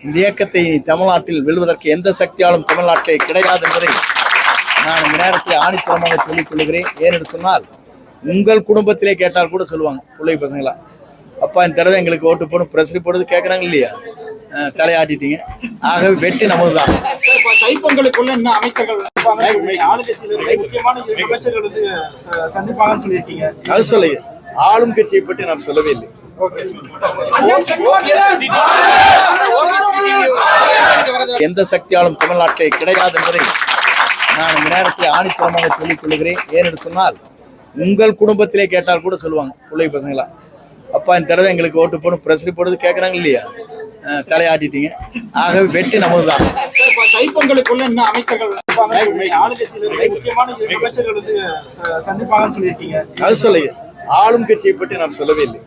இந்த இயக்கத்தை தமிழ்நாட்டில் வெல்வதற்கு எந்த சக்தியாலும் தமிழ்நாட்டில் கிடையாது என்பதை நான் இந்த நேரத்தில் ஆணித்தரமாக சொல்லிக் கொள்கிறேன். ஏனென்று சொன்னால், உங்கள் குடும்பத்திலே கேட்டால் கூட சொல்லுவாங்க பிள்ளை பசங்களா, அப்பா இந்த தடவை எங்களுக்கு ஓட்டு போடும் பிரஸ் போடுறது கேட்குறாங்க இல்லையா, தலையாட்டிட்டீங்க. ஆகவே வெற்றி நமது தான். தைப்பொங்கலுக்குள்ள என்ன அமைச்சர்கள் அது சொல்லுங்க, ஆளும் கட்சியை பற்றி நான் சொல்லவே இல்லை. எந்த சக்தியாலும் தமிழ்நாட்டில் கிடையாது என்பதை நான் இந்த நேரத்தில் ஆணித்தரமாக சொல்லிக் கொள்கிறேன். ஏனென்று சொன்னால், உங்கள் குடும்பத்திலே கேட்டால் கூட சொல்லுவாங்க பிள்ளை பசங்களா, அப்பா இந்த தடவை எங்களுக்கு ஓட்டு போடும் பிரஸ் போடுறது கேட்குறாங்க இல்லையா, தலையாட்டிட்டீங்க. ஆகவே வெற்றி நமது தான். தைப்பொங்கலுக்குள்ள என்ன அமைச்சர்கள் அது சொல்லுங்க, ஆளும் கட்சியை பற்றி நான் சொல்லவே இல்லை.